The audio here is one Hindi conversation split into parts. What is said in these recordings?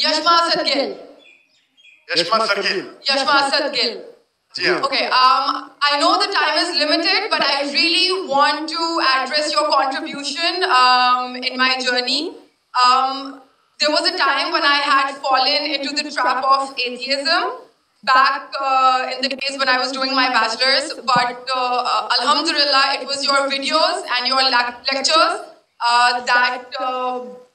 Yashma Sadgil. Yashma Sadgil. Yashma Sadgil. Okay, I know the time is limited, but I really want to address your contribution in my journey. There was a time when I had fallen into the trap of atheism back in the days when I was doing my bachelor's, but Alhamdulillah, it was your videos and your lectures that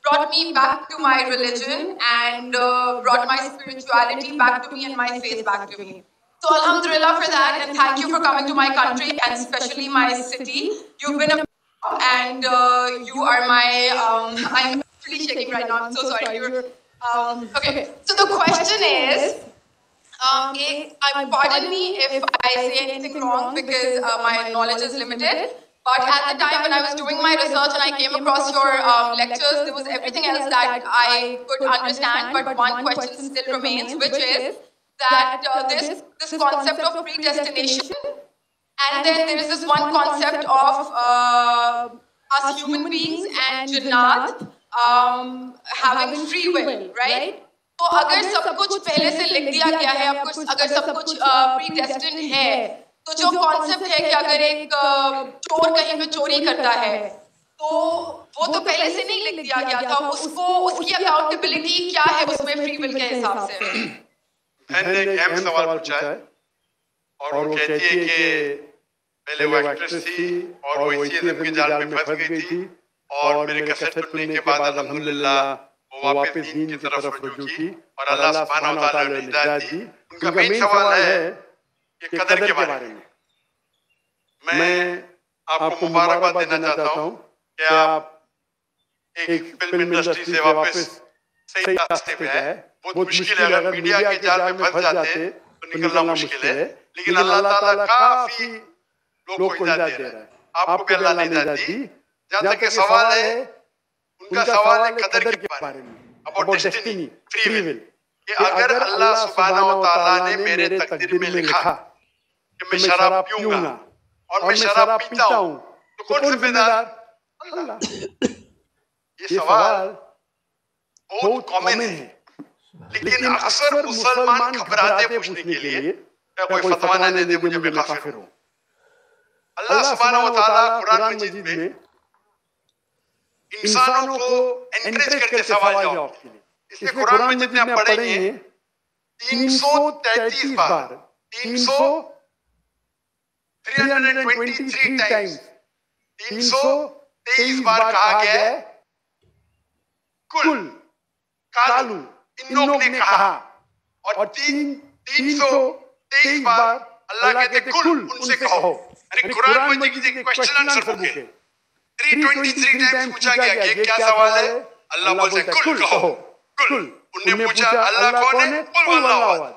brought me back to my religion and brought my spirituality back to me and my faith back to me. So Alhamdulillah for that, and thank you for coming to my country and especially my city. You've been a and you are my, I'm really shaking right now, I'm so sorry. Okay, so the question is, pardon me if I say anything wrong because my knowledge is limited, but at the time when I was doing my research and I came across your lectures, there was everything else that I could understand, but one question still remains, which is that this concept of predestination, and then there is this one concept of us human beings and Jannat having free will, right? तो अगर सब कुछ पहले से लिख दिया गया है, अगर सब कुछ प्रीडेस्टिन्ड है, तो जो कॉन्सेप्ट है कि अगर एक चोर कहीं पे चोरी करता है, तो वो तो पहले से नहीं लिख दिया गया था, उसको उसकी अकाउंटेबिलिटी क्या है उसमें फ्री विल के हिसाब से? मैंने एक अहम सवाल पूछा है और वो कहती है कि पहले वो एक्ट्रेस थी और वो एथियज्म के जाल में फंस गई थी और मेरे कैसेट सुनने के बाद अल्हम्दुलिल्लाह वो वापस दीन की तरफ रुजू की और अल्लाह सुब्हानहू व तआला ने हिदायत दी। उनका मेन सवाल है कि कदर के बारे में। मैं आपको मुबारकबाद देना चाहता हूँ कि आप एक फिल्म इंडस्ट्री से वापस सही रास्ते पे है। बहुत मुश्किल है, अगर मीडिया के जाल में फंस जाते तो निकलना मुश्किल है, लेकिन अल्लाह ताला काफी लोगों को हिदायत दे रहा है। आपको भी अल्लाह ने हिदायत दी। जहाँ तक सवाल है, उनका सवाल है कदर के बारे में, अबाउट डेस्टिनी, फ्री विल, कि अगर अल्लाह सुब्हानहू व तआला ने मेरे तकदीर में लिखा कि मैं शराब पीऊंगा और मैं शराब पीता हूँ, तो कौन जिम्मेदार? अल्लाह। ये सवाल बहुत कॉमन है, लेकिन अक्सर मुसलमान घबराते पूछने के लिए कोई फतवा न दे मुझे मैं काफिर हूँ। अल्लाह सुब्हानहू व तआला कुरान मजीद में इंसानों को एनकरेज करते सवाल जवाब के लिए, इसलिए कुरान मजीद में आप पढ़ेंगे 333 बार, 323 टाइम्स, 323 बार कहा गया है कुल, कालू, इन लोग ने कहा, और 323 बार अल्लाह कहते कुल, उनसे कहो। कुरान मजीद एक क्वेश्चन आंसर बुक है। 323 टाइम्स पूछा गया कि क्या सवाल है? अल्लाह बोलते हैं कुल कहो, कुल। उन्हें पूछा अल्लाह कौन है? कुल वल्लाहु अहद।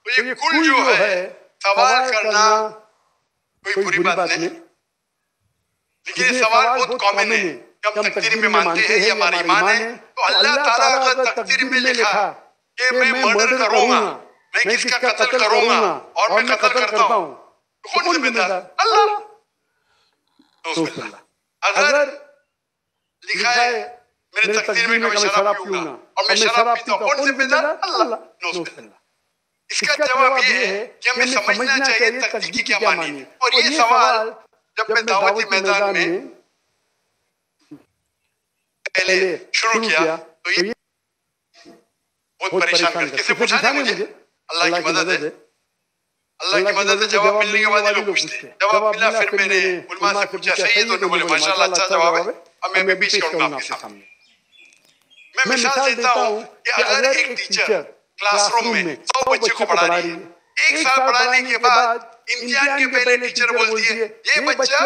तो ये कुल जो है, सवाल करना कोई बुरी बात नहीं, लेकिन ये सवाल बहुत कॉमन है। हम तकदीर में मानते हैं, ये हमारा ईमान है। तो अल्लाह ताला अगर तकदीर में लिखा कि मैं मर्डर करूंगा, मैं किसका कत्ल करूंगा और मैं कत्ल करता हूं, तो कौन जिम्मेदार? अल्लाह। अगर लिखा है मेरे तकदीर में मैं शराब पीऊंगा और मैं शराब पीता हूं, कौन जिम्मेदार? अल्लाह। इसका जवाब ये है कि हमें समझना चाहिए तकदीर की क्या मानी है। और ये सवाल जब मैं दावती मैदान में पहले शुरू किया तो ये बहुत परेशान कर, किसे पूछा नहीं मुझे, अल्लाह की मदद है। अल्लाह की मदद से जवाब मिलने के बाद ये लोग पूछते, जवाब मिला, फिर मैंने उलमा से पूछा, सही है? तो उन्होंने बोले माशाल्लाह अच्छा जवाब है। अब मैं पेश करूंगा आपके सामने। मैं मिसाल देता हूं कि अगर एक टीचर क्लासरूम में 100 बच्चे को पढ़ा रही है, एक साल पढ़ाने के बाद इम्तिहान के पहले टीचर बोलती है ये बच्चा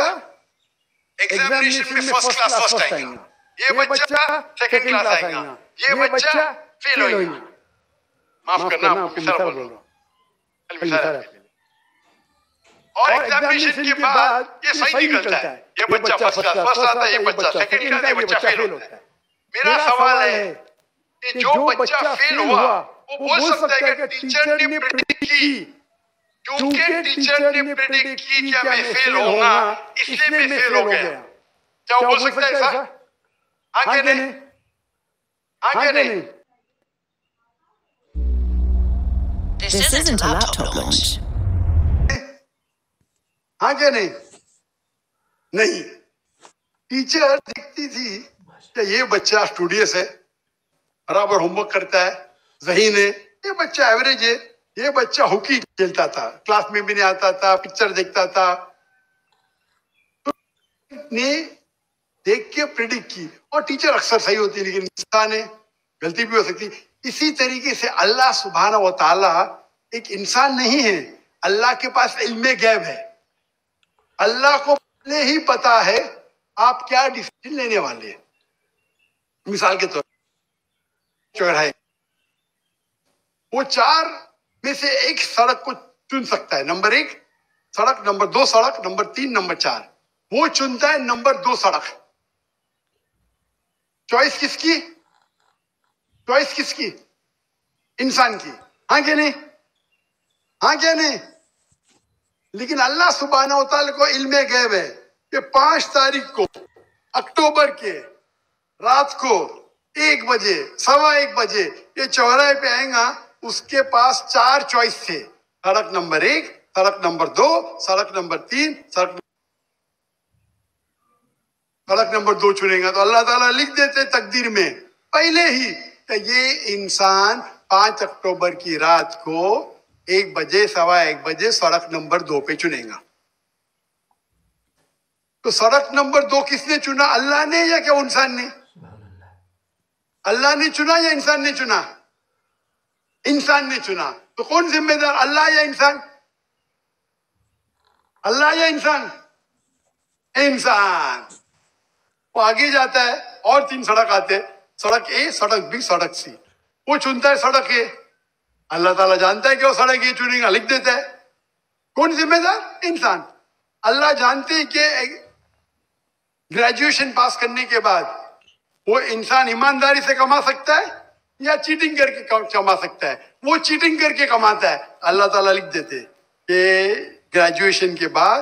एग्जामिनेशन में फर्स्ट क्लास फर्स्ट आएगा, ये बच्चा सेकंड क्लास आएगा, ये बच्चा फेल होगा। माफ करना, आपको मिसाल बोल रहा हूं, और एग्जामिनेशन के बाद ये सही निकलता है, ये बच्चा फर्स्ट क्लास फर्स्ट आता है, ये बच्चा सेकंड क्लास, ये बच्चा फेल होता है। मेरा सवाल है कि जो बच्चा फेल हुआ वो बोल सकता है कि टीचर ने प्रेडिक्ट की, क्योंकि टीचर ने प्रेडिक्ट की कि मैं फेल होऊंगा इसलिए मैं फेल हो गया। क्या वो बोल सकता है ऐसा? हाँ क्या नहीं? हाँ क्या नहीं? This isn't a laptop launch. हाँ क्या नहीं? नहीं। टीचर देखती थी कि ये बच्चा स्टूडियस है, बराबर होमवर्क करता है, ज़हीन है, ये बच्चा एवरेज है, ये बच्चा हॉकी खेलता था, क्लास में भी नहीं आता था, पिक्चर देखता था, तो ने देख के प्रेडिक्ट की। और टीचर अक्सर सही होती है, लेकिन इंसान है, गलती भी हो सकती। इसी तरीके से अल्लाह सुब्हानहू व तआला एक इंसान नहीं है, अल्लाह के पास इल्मे गैब है। अल्लाह को पहले ही पता है आप क्या डिसीजन लेने वाले हैं। मिसाल के तौर चौराहे, वो 4 में से एक सड़क को चुन सकता है, नंबर 1 सड़क, नंबर 2 सड़क, नंबर 3, नंबर 4। वो चुनता है नंबर 2 सड़क। चॉइस किसकी? चॉइस किसकी? इंसान की। हाँ क्या नहीं? हाँ क्या नहीं? लेकिन अल्लाह सुब्हानहू व तआला को इल्मे गैब है कि 5 तारीख को अक्टूबर के रात को 1 बजे, 1:15 बजे ये चौराहे पे आएगा। उसके पास 4 चॉइस थे, सड़क नंबर 1, सड़क नंबर 2, सड़क नंबर 3, सड़क नंबर 2 चुनेगा। तो अल्लाह ताला लिख देते तकदीर में पहले ही कि ये इंसान 5 अक्टूबर की रात को 1 बजे, 1:15 बजे सड़क नंबर 2 पे चुनेगा। तो सड़क नंबर 2 किसने चुना? अल्लाह ने या क्या इंसान ने? अल्लाह ने चुना या इंसान ने चुना? इंसान ने चुना। तो कौन जिम्मेदार, अल्लाह या इंसान? अल्लाह या इंसान? इंसान। वो आगे जाता है और 3 सड़क आते, सड़क ए, सड़क बी, सड़क सी। वो चुनता है सड़क ए। अल्लाह ताला जानता है कि वो सड़क ए चुनेगा, लिख देता है। कौन जिम्मेदार? इंसान। अल्लाह जानते हैं कि ग्रेजुएशन पास करने के बाद वो इंसान ईमानदारी से कमा सकता है या चीटिंग करके कमा सकता है। वो चीटिंग करके कमाता है। अल्लाह ताला लिख देते कि ग्रेजुएशन के बाद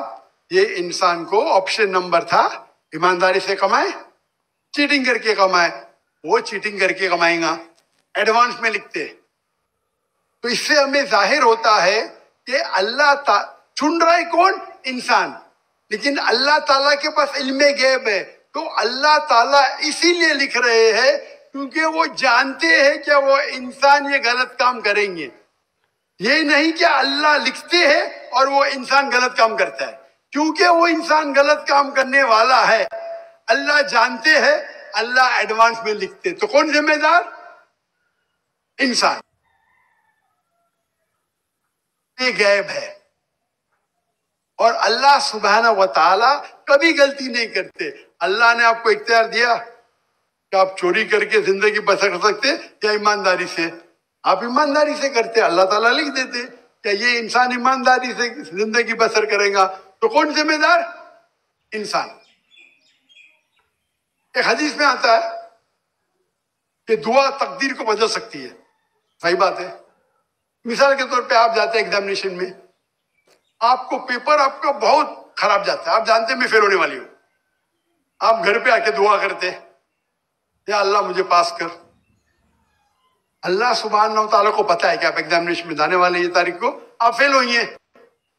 ये इंसान को ऑप्शन नंबर था, ईमानदारी से कमाए, चीटिंग करके कमाए। वो चीटिंग करके कमाएगा, एडवांस में लिखते। तो इससे हमें जाहिर होता है कि अल्लाह चुन रहा है कौन? इंसान। लेकिन अल्लाह ताला के पास इल्मे गैब है। तो अल्लाह ताला इसीलिए लिख रहे हैं क्योंकि वो जानते हैं कि वो इंसान ये गलत काम करेंगे। ये नहीं कि अल्लाह लिखते हैं और वो इंसान गलत काम करता है। क्योंकि वो इंसान गलत काम करने वाला है, अल्लाह जानते हैं, अल्लाह एडवांस में लिखते। तो कौन जिम्मेदार? इंसान। ये गैब है। और अल्लाह सुब्हानहू व तआला कभी गलती नहीं करते। अल्लाह ने आपको इख्तियार दिया कि आप चोरी करके जिंदगी बसर कर सकते या ईमानदारी से। आप ईमानदारी से करते, अल्लाह ताला लिख देते कि ये इंसान ईमानदारी से जिंदगी बसर करेगा। तो कौन जिम्मेदार? इंसान। एक हदीस में आता है कि दुआ तकदीर को बदल सकती है। सही बात है। मिसाल के तौर पे आप जाते हैं एग्जामिनेशन में, आपको पेपर आपका बहुत खराब जाता है, आप जानते हैं मैं फेल होने वाली हूं। आप घर पे आके दुआ करते, या अल्लाह मुझे पास कर। अल्लाह सुब्हानहू व तआला को पता है कि आप एग्जामिनेशन में जाने वाले ये तारीख को आप फेल होंगे।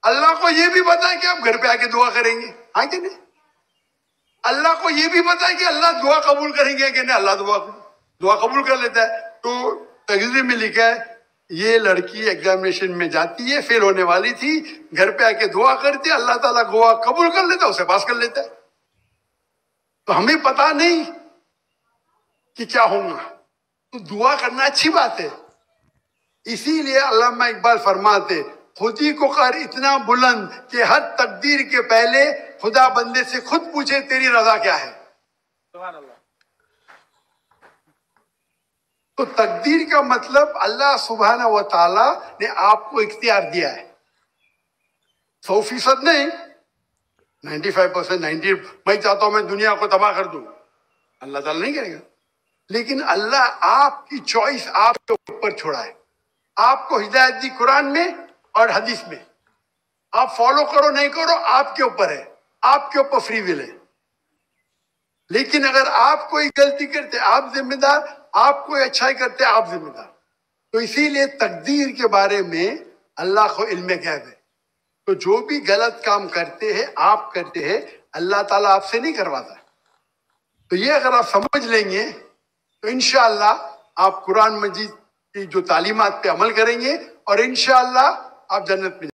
अल्लाह को ये भी पता है कि आप घर पे आके दुआ करेंगे। हाँ कि नहीं? अल्लाह को ये भी पता है कि अल्लाह दुआ कबूल करेंगे कि नहीं। अल्लाह दुआ कबूल कर लेता है। तो तकदीर में लिखा है ये लड़की एग्जामिनेशन में जाती है, फेल होने वाली थी, घर पे आके दुआ करती है, अल्लाह ताला दुआ कबूल कर लेता है, उसे पास कर लेता है। तो हमें पता नहीं कि क्या होगा, तो दुआ करना अच्छी बात है। इसीलिए अल्लामा इकबाल फरमाते, खुदी को कर इतना बुलंद कि हर तकदीर के पहले खुदा बंदे से खुद पूछे तेरी रजा क्या है। सुभान अल्लाह। तो तकदीर का मतलब अल्लाह सुब्हानहू व तआला ने आपको इख्तियार दिया है। 100% नहीं, 95%, 90। मैं चाहता हूं मैं दुनिया को तबाह कर दूं, अल्लाह ताला नहीं करेगा। लेकिन अल्लाह आपकी चॉइस आपके ऊपर छोड़ा है। आपको हिदायत दी कुरान में और हदीस में, आप फॉलो करो नहीं करो आपके ऊपर है, आपके ऊपर फ्री विल है। लेकिन अगर आप कोई गलती करते आप जिम्मेदार, आप कोई अच्छाई करते आप जिम्मेदार। तो इसीलिए तकदीर के बारे में अल्लाह को इल्म गैब है। तो जो भी गलत काम करते हैं, आप करते हैं, अल्लाह ताला आपसे नहीं करवाता। तो ये अगर आप समझ लेंगे तो इंशाअल्लाह आप कुरान मजीद की जो तालीमात पे अमल करेंगे और इंशाअल्लाह आप जन्नत में